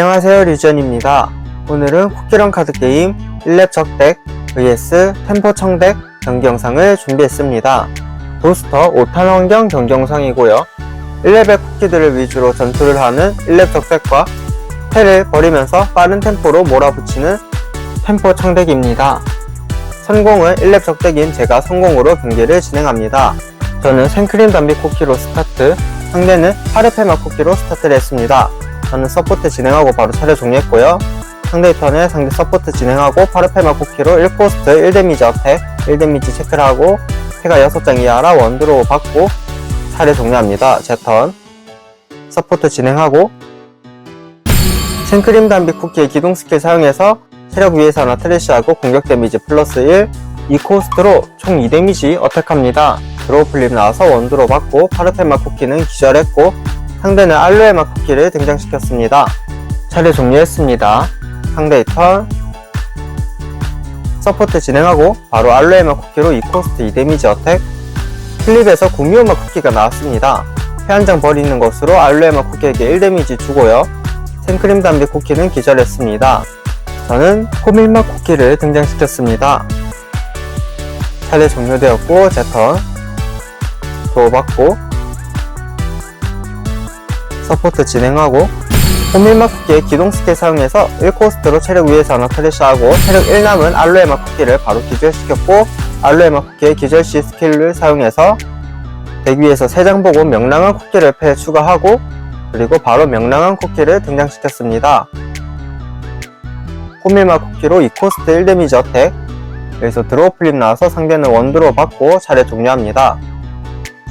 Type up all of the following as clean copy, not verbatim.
안녕하세요, 류지연입니다. 오늘은 쿠키런 카드게임 1렙 적덱 vs 템포 청덱 경기 영상을 준비했습니다. 부스터 5탄 환경 경기 영상이고요. 1렙의 쿠키들을 위주로 전투를 하는 1렙 적덱과 패를 버리면서 빠른 템포로 몰아붙이는 템포 청덱입니다. 선공은 1렙 적덱인 제가 성공으로 경기를 진행합니다. 저는 생크림 담비 쿠키로 스타트, 상대는 파르페마 쿠키로 스타트를 했습니다. 저는 서포트 진행하고 바로 차례 종료했고요. 상대의 턴에 상대 서포트 진행하고 파르페마 쿠키로 1코스트 1데미지 어택, 1데미지 체크를 하고 패가 6장 이하라 원드로우 받고 차례 종료합니다. 제 턴 서포트 진행하고 생크림 담비 쿠키의 기동 스킬 사용해서 체력 위에서 하나 트래시하고 공격 데미지 플러스 1, 2코스트로 총 2데미지 어택합니다. 드로우 플립 나와서 원드로우 받고 파르페마 쿠키는 기절했고 상대는 알로에마 쿠키를 등장시켰습니다. 차례 종료했습니다. 상대의 턴 서포트 진행하고 바로 알로에마 쿠키로 2코스트 2데미지 어택, 플립에서 구미오마 쿠키가 나왔습니다. 패 한 장 버리는 것으로 알로에마 쿠키에게 1데미지 주고요. 생크림 담비 쿠키는 기절했습니다. 저는 코밀마 쿠키를 등장시켰습니다. 차례 종료되었고 제 턴 도어 받고 서포트 진행하고 호밀마 쿠키의 기동 스킬 사용해서 1코스트로 체력 위에서 하나 트래시하고 체력 1 남은 알로에마 쿠키를 바로 기절시켰고 알로에마 쿠키의 기절시 스킬을 사용해서 덱 위에서 3장 보고 명랑한 쿠키를 패에 추가하고 그리고 바로 명랑한 쿠키를 등장시켰습니다. 호밀마 쿠키로 2코스트 1데미지 어택, 여기서 드로우 플립 나와서 상대는 원드로우 받고 차례 종료합니다.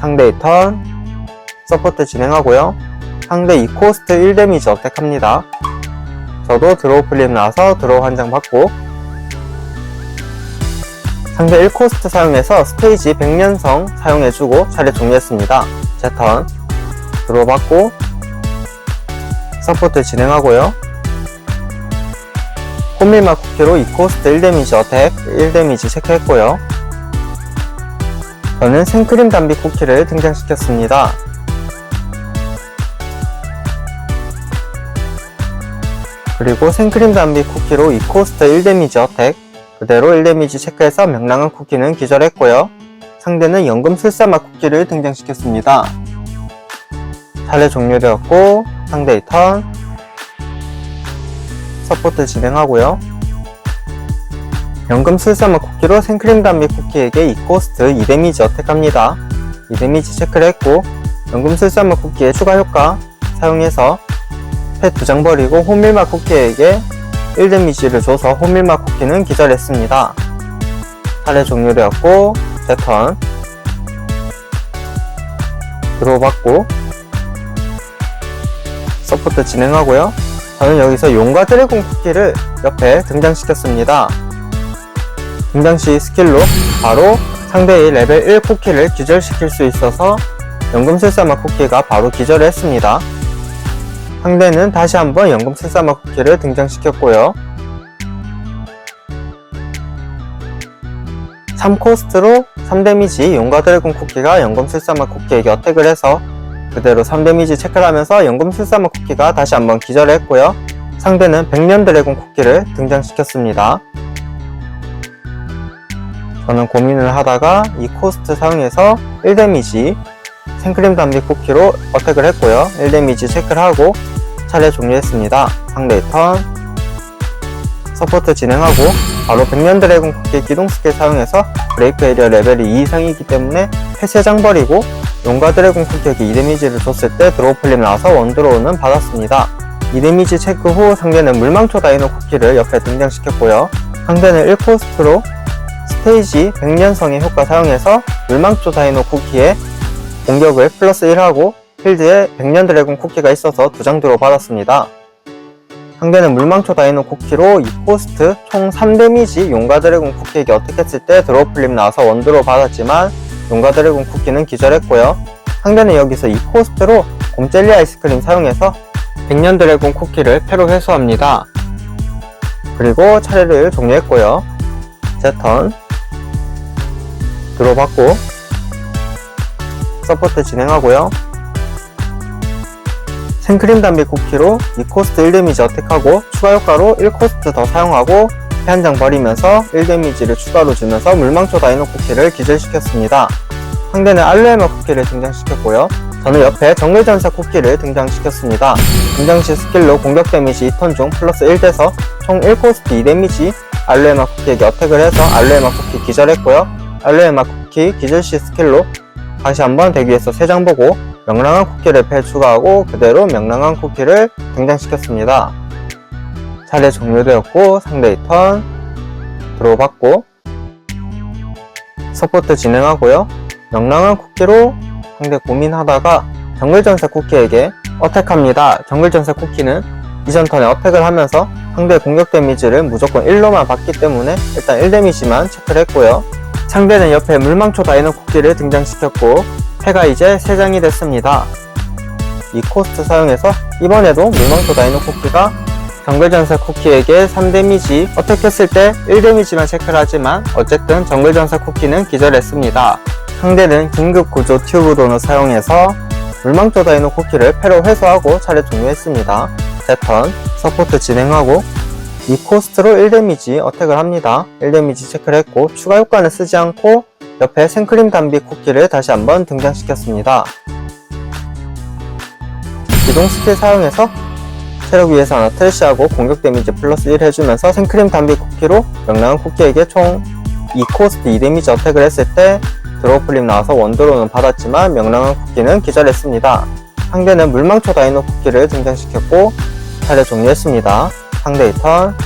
상대의 턴 서포트 진행하고요. 상대 2코스트 1데미지 어택합니다. 저도 드로우 플립 나와서 드로우 한 장 받고 상대 1코스트 사용해서 스테이지 100년성 사용해주고 차례 종료했습니다. 제 턴 드로우 받고 서포트 진행하고요. 호밀마 쿠키로 2코스트 1데미지 어택, 1데미지 체크했고요. 저는 생크림 담비 쿠키를 등장시켰습니다. 그리고 생크림 담비 쿠키로 2코스트 1데미지 어택, 그대로 1데미지 체크해서 명랑한 쿠키는 기절했고요. 상대는 연금술사마 쿠키를 등장시켰습니다. 차례 종료되었고 상대의 턴 서포트 진행하고요. 연금술사마 쿠키로 생크림 담비 쿠키에게 2코스트 2데미지 어택합니다. 2데미지 체크를 했고 연금술사마 쿠키의 추가 효과 사용해서 패 2장 버리고 호밀마 쿠키에게 1데미지를 줘서 호밀마 쿠키는 기절했습니다. 차례 종료되었고 제 턴 드로우 받고 서포트 진행하고요. 저는 여기서 용과 드래곤 쿠키를 옆에 등장시켰습니다. 등장시 스킬로 바로 상대의 레벨 1 쿠키를 기절시킬 수 있어서 연금술사마 쿠키가 바로 기절을 했습니다. 상대는 다시 한번 연금술사마 쿠키를 등장시켰고요. 3코스트로 3데미지 용과 드래곤 쿠키가 연금술사마 쿠키에게 어택을 해서 그대로 3데미지 체크를 하면서 연금술사마 쿠키가 다시 한번 기절을 했고요. 상대는 백년 드래곤 쿠키를 등장시켰습니다. 저는 고민을 하다가 2코스트 사용해서 1데미지 생크림 담비 쿠키로 어택을 했고요. 1데미지 체크를 하고 차례 종료했습니다. 상대의 턴 서포트 진행하고 바로 백년 드래곤 쿠키 기동 스킬 사용해서 브레이크 에리어 레벨이 2 이상이기 때문에 패 3장 버리고 용과 드래곤 쿠키에게 2데미지를 줬을 때 드로우 플립 나와서 원드로우는 받았습니다. 2데미지 체크 후 상대는 물망초 다이노 쿠키를 옆에 등장시켰고요. 상대는 1코스트로 스테이지 100년성의 효과 사용해서 물망초 다이노 쿠키의 공격을 플러스 1하고 필드에 백년 드래곤 쿠키가 있어서 2장 드로우 받았습니다. 상대는 물망초 다이노 쿠키로 2코스트 총 3데미지 용과 드래곤 쿠키에게 어택했을 때 드로우 플립 나와서 원드로우 받았지만 용과 드래곤 쿠키는 기절했고요. 상대는 여기서 2코스트로 곰젤리 아이스크림 사용해서 백년 드래곤 쿠키를 패로 회수합니다. 그리고 차례를 종료했고요. 제 턴 드로우 받고 서포트 진행하고요. 생크림 담비 쿠키로 2코스트 1데미지 어택하고 추가 효과로 1코스트 더 사용하고 패 한 장 버리면서 1데미지를 추가로 주면서 물망초 다이노 쿠키를 기절시켰습니다. 상대는 알로에마 쿠키를 등장시켰고요. 저는 옆에 정글전사 쿠키를 등장시켰습니다. 등장시 스킬로 공격 데미지 2턴 중 플러스 1 돼서 총 1코스트 2데미지 알로에마 쿠키에게 어택을 해서 알로에마 쿠키 기절했고요. 알로에마 쿠키 기절시 스킬로 다시 한번 대기에서 3장 보고 명랑한 쿠키를 패 추가하고 그대로 명랑한 쿠키를 등장시켰습니다. 차례 종료되었고 상대의 턴 들어받고 서포트 진행하고요. 명랑한 쿠키로 상대 고민하다가 정글전사 쿠키에게 어택합니다. 정글전사 쿠키는 이전 턴에 어택을 하면서 상대의 공격 데미지를 무조건 1로만 받기 때문에 일단 1데미지만 체크를 했고요. 상대는 옆에 물망초 다이노 쿠키를 등장시켰고 패가 이제 3장이 됐습니다. 이 코스트 사용해서 이번에도 물망초 다이노 쿠키가 정글전사 쿠키에게 3데미지 어택했을 때 1데미지만 체크를 하지만 어쨌든 정글전사 쿠키는 기절했습니다. 상대는 긴급 구조 튜브 도넛 사용해서 물망초 다이노 쿠키를 패로 회수하고 차례 종료했습니다. 제 턴 서포트 진행하고 이 코스트로 1데미지 어택을 합니다. 1데미지 체크를 했고 추가 효과는 쓰지 않고 옆에 생크림 담비 쿠키를 다시 한번 등장시켰습니다. 기동 스킬 사용해서 체력 위에서 하나 트래시하고 공격 데미지 플러스 1 해주면서 생크림 담비 쿠키로 명랑한 쿠키에게 총 2코스트 2데미지 어택을 했을 때 드로우 플립 나와서 원드로우는 받았지만 명랑한 쿠키는 기절했습니다. 상대는 물망초 다이노 쿠키를 등장시켰고 차례 종료했습니다. 상대의 턴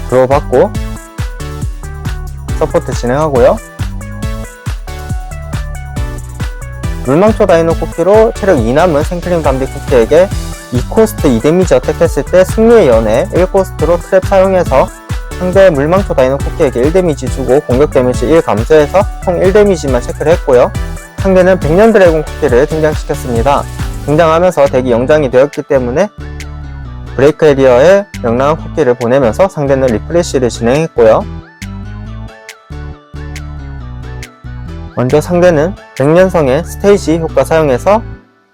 드로우 받고 서포트 진행하고요. 물망초 다이노 쿠키로 체력 2 남은 생크림 담비 쿠키에게 2코스트 2데미지 어택했을 때 승리의 연에 1코스트로 트랩 사용해서 상대 물망초 다이노 쿠키에게 1데미지 주고 공격 데미지 1 감소해서 총 1데미지만 체크를 했고요. 상대는 백년 드래곤 쿠키를 등장시켰습니다. 등장하면서 덱이 영장이 되었기 때문에 브레이크 에리어에 명랑한 쿠키를 보내면서 상대는 리프레시를 진행했고요. 먼저 상대는 백년성의 스테이지 효과 사용해서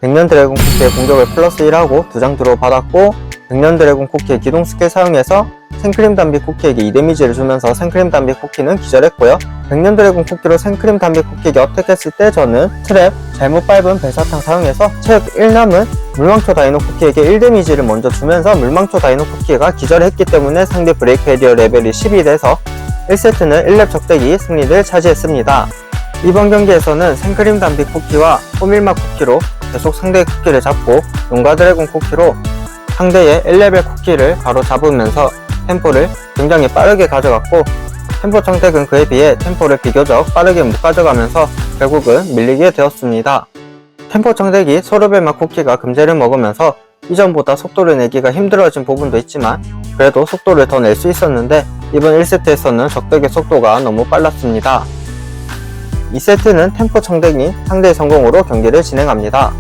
백년 드래곤 쿠키의 공격을 플러스 1하고 2장 드로우 받았고 백년 드래곤 쿠키의 기동 스킬 사용해서 생크림 담비 쿠키에게 2데미지를 주면서 생크림 담비 쿠키는 기절했고요. 백년 드래곤 쿠키로 생크림 담비 쿠키에게 어택했을 때 저는 트랩 잘못 밟은 배사탕 사용해서 체력 1 남은 물망초 다이노 쿠키에게 1데미지를 먼저 주면서 물망초 다이노 쿠키가 기절했기 때문에 상대 브레이크 에리어 레벨이 10이 돼서 1세트는 1렙 적대기 승리를 차지했습니다. 이번 경기에서는 생크림 담비 쿠키와 호밀맛 쿠키로 계속 상대의 쿠키를 잡고 용과 드래곤 쿠키로 상대의 1레벨 쿠키를 바로 잡으면서 템포를 굉장히 빠르게 가져갔고 템포 청택은 그에 비해 템포를 비교적 빠르게 못 가져가면서 결국은 밀리게 되었습니다. 템포 청택이 소르벨맛 쿠키가 금제를 먹으면서 이전보다 속도를 내기가 힘들어진 부분도 있지만 그래도 속도를 더 낼 수 있었는데 이번 1세트에서는 적대의 속도가 너무 빨랐습니다. 2세트는 템포 청택이 상대의 성공으로 경기를 진행합니다.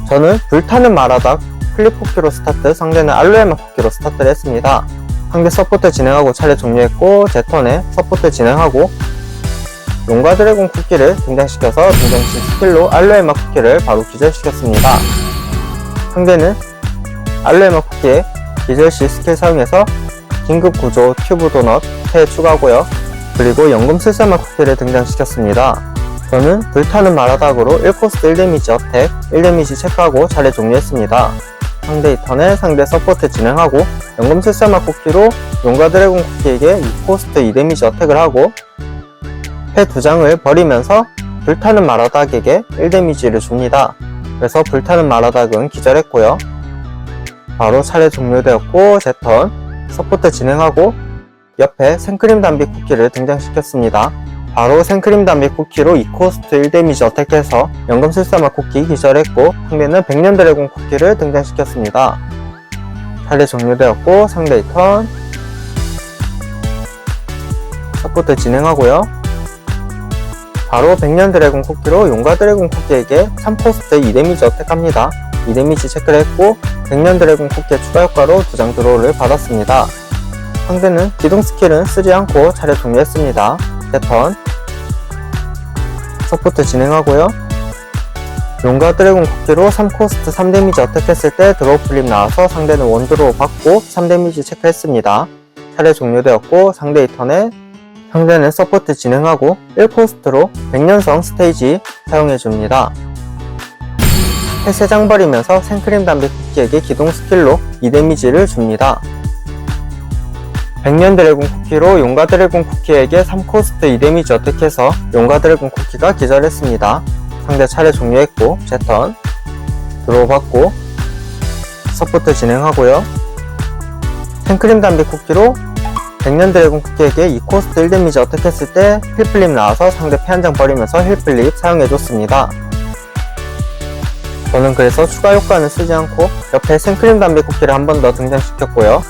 저는 불타는 마라닥 클립 쿠키로 스타트, 상대는 알로에마 쿠키로 스타트를 했습니다. 상대 서포트 진행하고 차례 종료했고 제 턴에 서포트 진행하고 용과 드래곤 쿠키를 등장시켜서 등장시 스킬로 알로에마 쿠키를 바로 기절시켰습니다. 상대는 알로에마 쿠키의 기절시 스킬 사용해서 긴급 구조 튜브 도넛 패 추가하고요. 그리고 연금 슬사마 쿠키를 등장시켰습니다. 저는 불타는 마라닥으로 1코스트 1데미지 어택, 1데미지 체크하고 차례 종료했습니다. 상대의 턴에 상대 서포트 진행하고 연금 슬사마 쿠키로 용과 드래곤 쿠키에게 2코스트 2데미지 어택을 하고 패 2장을 버리면서 불타는 마라닥에게 1데미지를 줍니다. 그래서 불타는 마라닥은 기절했고요. 바로 차례 종료되었고 제 턴 서포트 진행하고 옆에 생크림 담비 쿠키를 등장시켰습니다. 바로 생크림 담비 쿠키로 2코스트 1데미지 어택해서 연금 슬사마 쿠키 기절했고 상대는 백년 드래곤 쿠키를 등장시켰습니다. 차례 종료되었고 상대의 턴 서포트 진행하고요. 바로 백년 드래곤 쿠키로 용과 드래곤 쿠키에게 3코스트 2데미지 어택합니다. 2데미지 체크를 했고 백년 드래곤 쿠키의 추가 효과로 2장 드로우를 받았습니다. 상대는 기동 스킬은 쓰지 않고 차례 종료했습니다. 제 턴 서포트 진행하고요. 용과 드래곤 쿠키로 3코스트 3데미지 어택했을 때 드로우 플립 나와서 상대는 원드로우 받고 3데미지 체크했습니다. 차례 종료되었고 상대의 턴에 상대는 서포트 진행하고 1코스트로 백년성 스테이지 사용해줍니다. 패 3장 버리면서 생크림 담배 쿠키에게 기동 스킬로 2데미지를 줍니다. 백년 드래곤 쿠키로 용과 드래곤 쿠키에게 3코스트 2데미지 어택해서 용과 드래곤 쿠키가 기절했습니다. 상대 차례 종료했고 제 턴 드로우 받고 서포트 진행하고요. 생크림 담배 쿠키로 백년 드래곤 쿠키에게 2코스트 1데미지 어택했을 때 힐플립 나와서 상대 패 한 장 버리면서 힐플립 사용해줬습니다. 저는 그래서 추가 효과는 쓰지 않고 옆에 생크림 담배 쿠키를 한 번 더 등장시켰고요.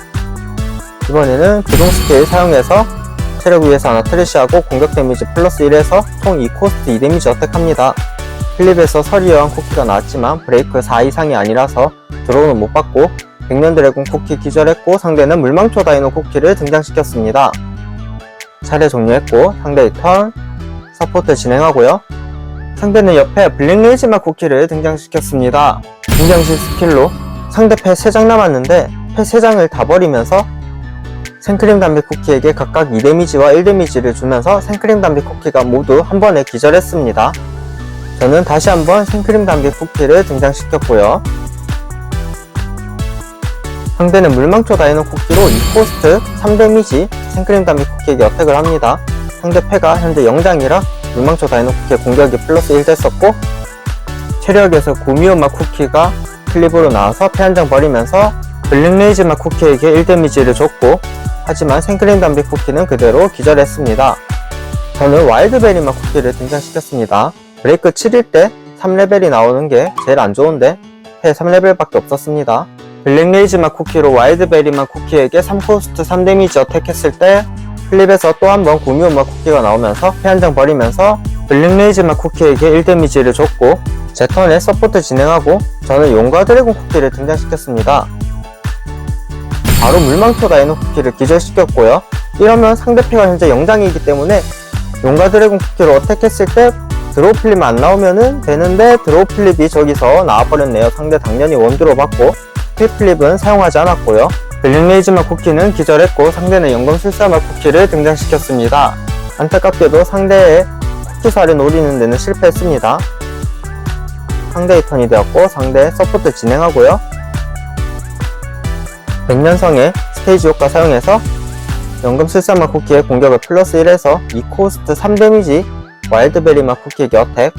이번에는 기동 스킬 사용해서 체력 위에서 하나 트래시하고 공격 데미지 플러스 1에서 총 2코스트 2데미지 어택합니다. 플립에서 서리여한 쿠키가 나왔지만 브레이크 4 이상이 아니라서 드로우는 못 받고 백년 드래곤 쿠키 기절했고 상대는 물망초 다이노 쿠키를 등장시켰습니다. 차례 종료했고 상대의 턴 서포트 진행하고요. 상대는 옆에 블랙레이즈마 쿠키를 등장시켰습니다. 등장시 스킬로 상대 패 3장 남았는데 패 3장을 다 버리면서 생크림 담배 쿠키에게 각각 2데미지와 1데미지를 주면서 생크림 담배 쿠키가 모두 한 번에 기절했습니다. 저는 다시 한번 생크림 담배 쿠키를 등장시켰고요. 상대는 물망초 다이노 쿠키로 2코스트 3데미지 생크림 담배 쿠키에게 어택을 합니다. 상대 패가 현재 0장이라 물망초 다이노 쿠키의 공격이 플러스 1 됐었고 체력에서 구미호마 쿠키가 클립으로 나와서 패 한 장 버리면서 블랙레이즈마 쿠키에게 1데미지를 줬고 하지만 생크림 담배 쿠키는 그대로 기절했습니다. 저는 와일드베리마 쿠키를 등장시켰습니다. 브레이크 7일 때 3레벨이 나오는 게 제일 안 좋은데 패 3레벨밖에 없었습니다. 블랙레이즈마 쿠키로 와일드베리마 쿠키에게 3코스트 3데미지 어택했을 때 플립에서 또 한 번 구미호마 쿠키가 나오면서 패 한 장 버리면서 블랙레이즈마 쿠키에게 1데미지를 줬고 제 턴에 서포트 진행하고 저는 용과 드래곤 쿠키를 등장시켰습니다. 바로 물망초 다이노 쿠키를 기절시켰고요. 이러면 상대 패가 현재 0장이기 때문에 용과 드래곤 쿠키로 어택했을 때 드로우 플립 안 나오면은 되는데 드로우 플립이 저기서 나와버렸네요. 상대 당연히 원드로 받고 힐플립은 사용하지 않았고요. 블랙레이즈마 쿠키는 기절했고 상대는 연금술사마 쿠키를 등장시켰습니다. 안타깝게도 상대의 쿠키살을 노리는 데는 실패했습니다. 상대의 턴이 되었고 상대 서포트 진행하고요. 백년성의 스테이지 효과 사용해서 연금술사마 쿠키의 공격을 플러스 1에서 2코스트 3데미지 와일드베리마 쿠키에게 어택.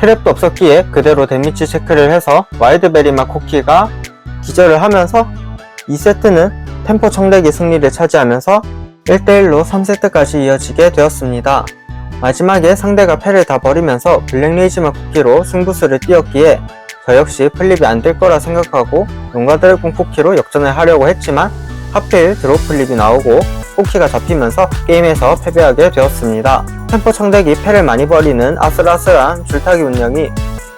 트랩도 없었기에 그대로 데미지 체크를 해서 와일드베리마 쿠키가 기절을 하면서 2세트는 템포 청대기 승리를 차지하면서 1대1로 3세트까지 이어지게 되었습니다. 마지막에 상대가 패를 다 버리면서 블랙레이즈마 쿠키로 승부수를 띄웠기에 저 역시 플립이 안 될 거라 생각하고 용과 드래곤 쿠키로 역전을 하려고 했지만 하필 드로우 플립이 나오고 쿠키가 잡히면서 게임에서 패배하게 되었습니다. 템포 청대기 패를 많이 버리는 아슬아슬한 줄타기 운영이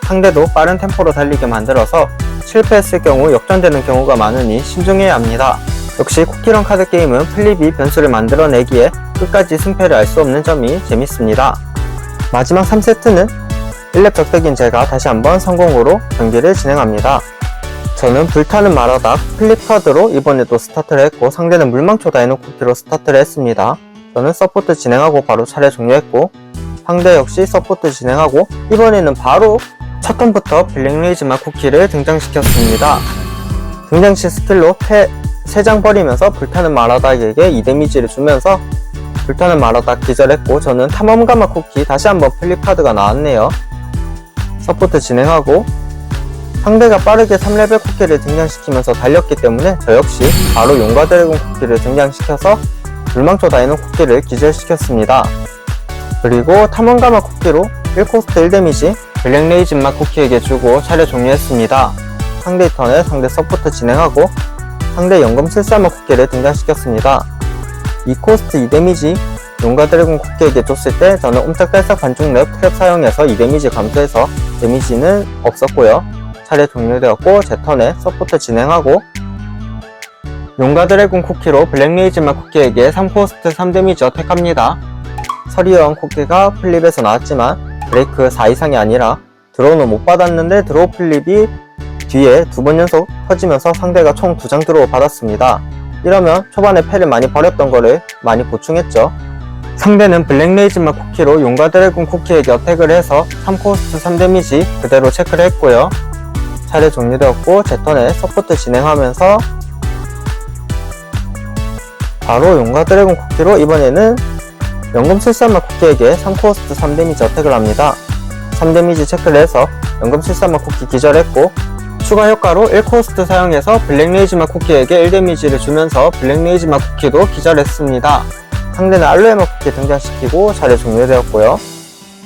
상대도 빠른 템포로 달리게 만들어서 실패했을 경우 역전되는 경우가 많으니 신중해야 합니다. 역시 쿠키런 카드 게임은 플립이 변수를 만들어내기에 끝까지 승패를 알 수 없는 점이 재밌습니다. 마지막 3세트는 1렙 적대기인 제가 다시 한번 성공으로 경기를 진행합니다. 저는 불타는 마라닥 플립 카드로 이번에도 스타트를 했고 상대는 물망초 다이노 쿠키로 스타트를 했습니다. 저는 서포트 진행하고 바로 차례 종료했고 상대 역시 서포트 진행하고 이번에는 바로 첫 턴부터 블랙레이즈마 쿠키를 등장시켰습니다. 등장시 스킬로 패 3장 버리면서 불타는 마라닥에게 2데미지를 주면서 불타는 마라닥 기절했고 저는 탐험가마 쿠키 다시 한번 플립 카드가 나왔네요. 서포트 진행하고 상대가 빠르게 3레벨 쿠키를 등장시키면서 달렸기 때문에 저 역시 바로 용과 드래곤 쿠키를 등장시켜서 물망초 다이노 쿠키를 기절시켰습니다. 그리고 탐험가마 쿠키로 1코스트 1데미지 블랙레이즈마 쿠키에게 주고 차례 종료했습니다. 상대 턴에 상대 서포트 진행하고 상대 연금술사마 쿠키를 등장시켰습니다. 2코스트 2데미지 용과 드래곤 쿠키에게 줬을 때 저는 옴짝달싹 반중랩 트랩 사용해서 2데미지 감소해서 데미지는 없었고요. 차례 종료되었고 제 턴에 서포트 진행하고 용과 드래곤 쿠키로 블랙레이즈마 쿠키에게 3코스트 3데미지 어택합니다. 서리여왕 쿠키가 플립에서 나왔지만 브레이크 4 이상이 아니라 드로우는 못 받았는데 드로우 플립이 뒤에 2번 연속 터지면서 상대가 총 2장 드로우 받았습니다. 이러면 초반에 패를 많이 버렸던 거를 많이 보충했죠. 상대는 블랙레이즈마 쿠키로 용과 드래곤 쿠키에게 어택을 해서 3코스트 3데미지 그대로 체크를 했고요. 차례 종료되었고 제 턴에 서포트 진행하면서 바로 용과 드래곤 쿠키로 이번에는 연금술사마 쿠키에게 3코스트 3데미지 어택을 합니다. 3데미지 체크를 해서 연금술사마 쿠키 기절했고 추가 효과로 1코스트 사용해서 블랙레이즈마 쿠키에게 1데미지를 주면서 블랙레이즈마 쿠키도 기절했습니다. 상대는 알로에마 쿠키 등장시키고 차례 종료되었고요.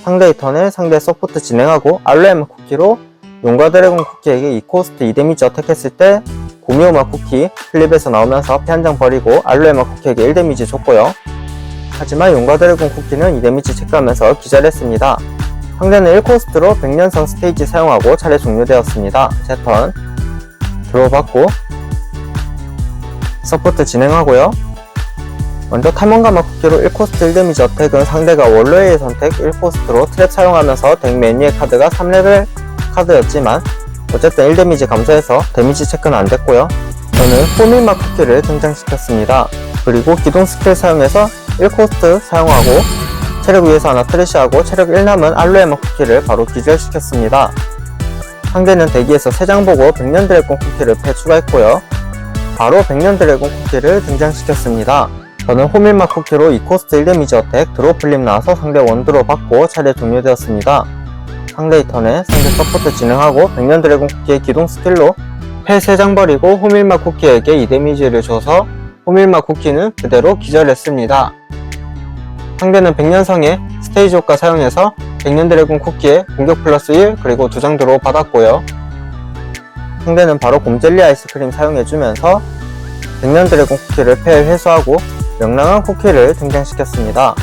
상대의 턴에 상대 서포트 진행하고 알로에마 쿠키로 용과 드래곤 쿠키에게 2코스트 2데미지 어택했을 때 고미오마 쿠키 플립에서 나오면서 패 한 장 버리고 알로에마 쿠키에게 1데미지 줬고요. 하지만 용과 드래곤 쿠키는 2데미지 체크하면서 기절했습니다. 상대는 1코스트로 백년성 스테이지 사용하고 차례 종료되었습니다. 제 턴 드로우 받고 서포트 진행하고요. 먼저 탐험가마 쿠키로 1코스트 1데미지 어택은 상대가 원로의 선택 1코스트로 트랩 사용하면서 덱 메뉴의 카드가 3레벨 카드였지만 어쨌든 1데미지 감소해서 데미지 체크는 안됐고요. 저는 호밀마 쿠키를 등장시켰습니다. 그리고 기동 스킬 사용해서 1코스트 사용하고 체력 위에서 하나 트래시하고 체력 1 남은 알로에마 쿠키를 바로 기절시켰습니다. 상대는 대기에서 3장 보고 백년 드래곤 쿠키를 패 추가했고요. 바로 백년 드래곤 쿠키를 등장시켰습니다. 저는 호밀마 쿠키로 2코스트 1데미지 어택 드로우 플립 나와서 상대 원드로 받고 차례 종료되었습니다. 상대의 턴에 상대 서포트 진행하고 백년 드래곤 쿠키의 기동 스킬로 패 3장 버리고 호밀마 쿠키에게 2데미지를 줘서 호밀마 쿠키는 그대로 기절했습니다. 상대는 백년성의 스테이지 효과 사용해서 백년 드래곤 쿠키에 공격 플러스 1 그리고 2장 드로우 받았고요. 상대는 바로 곰젤리 아이스크림 사용해주면서 백년 드래곤 쿠키를 패 회수하고 명랑한 쿠키를 등장시켰습니다.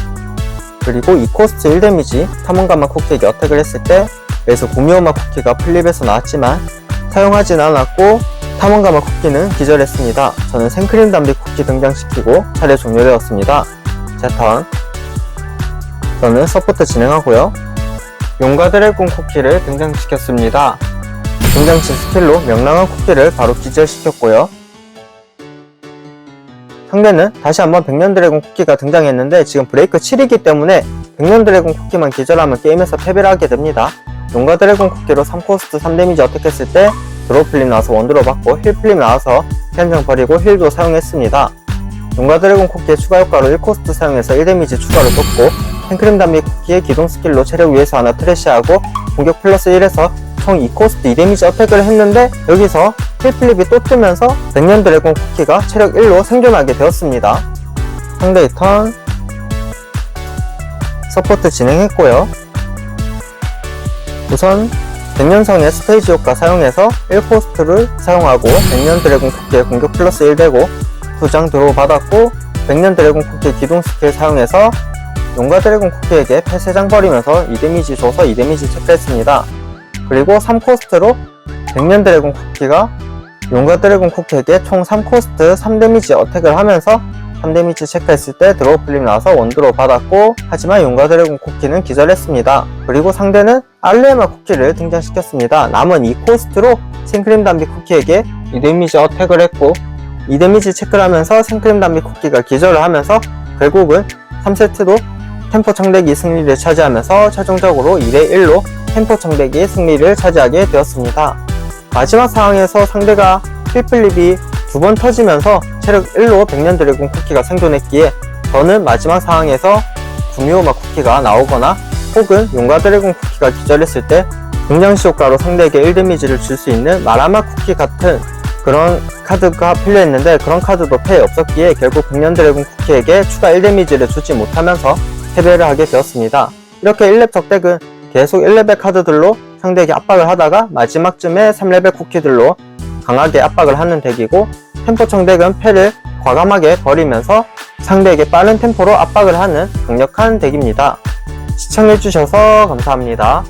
그리고 2코스트 1데미지 탐험가마 쿠키에게 어택을 했을 때 여기서 고미오마 쿠키가 플립에서 나왔지만 사용하진 않았고 탐험가마 쿠키는 기절했습니다. 저는 생크림 담비 쿠키 등장시키고 차례 종료되었습니다. 제 턴 저는 서포트 진행하고요. 용과 드래곤 쿠키를 등장시켰습니다. 등장시 스킬로 명랑한 쿠키를 바로 기절시켰고요. 상대는 다시 한번 백년 드래곤 쿠키가 등장했는데 지금 브레이크 7이기 때문에 백년 드래곤 쿠키만 기절하면 게임에서 패배를 하게 됩니다. 용과 드래곤 쿠키로 3코스트 3데미지 어택했을 때 드로우 플립 나와서 원드로 받고 힐 플립 나와서 캔장 버리고 힐도 사용했습니다. 용과 드래곤 쿠키의 추가 효과로 1코스트 사용해서 1데미지 추가로 줬고 생크림 담비 쿠키의 기동 스킬로 체력 위에서 하나 트래시하고 공격 플러스 1에서 총 2코스트 2데미지 어택을 했는데 여기서 힐 플립이 또 뜨면서 백년 드래곤 쿠키가 체력 1로 생존하게 되었습니다. 상대의 턴 서포트 진행했고요. 우선 백년성의 스테이지 효과 사용해서 1코스트를 사용하고 백년 드래곤 쿠키의 공격 플러스 1 되고 2장 드로우 받았고 백년 드래곤 쿠키의 기동 스킬 사용해서 용과 드래곤 쿠키에게 패 3장 버리면서 2데미지 줘서 2데미지 체크했습니다. 그리고 3코스트로 백년 드래곤 쿠키가 용과 드래곤 쿠키에게 총 3코스트 3데미지 어택을 하면서 3데미지 체크했을 때 드로우 플립 나와서 원드로우 받았고 하지만 용과 드래곤 쿠키는 기절했습니다. 그리고 상대는 알로에마 쿠키를 등장시켰습니다. 남은 2코스트로 생크림 담비 쿠키에게 2데미지 어택을 했고 2데미지 체크를 하면서 생크림 담비 쿠키가 기절을 하면서 결국은 3세트도 템포 청대기 승리를 차지하면서 최종적으로 2대1로 템포 청대기 승리를 차지하게 되었습니다. 마지막 상황에서 상대가 힐플립이 2번 터지면서 체력 1로 백년 드래곤 쿠키가 생존했기에 저는 마지막 상황에서 구미오마 쿠키가 나오거나 혹은 용과 드래곤 쿠키가 기절했을 때 등장시 효과로 상대에게 1데미지를 줄 수 있는 마라마 쿠키 같은 그런 카드가 필요했는데 그런 카드도 패에 없었기에 결국 백년 드래곤 쿠키에게 추가 1데미지를 주지 못하면서 패배를 하게 되었습니다. 이렇게 1렙 적덱은 계속 1레벨 카드들로 상대에게 압박을 하다가 마지막쯤에 3레벨 쿠키들로 강하게 압박을 하는 덱이고 템포 청덱은 패를 과감하게 버리면서 상대에게 빠른 템포로 압박을 하는 강력한 덱입니다. 시청해주셔서 감사합니다.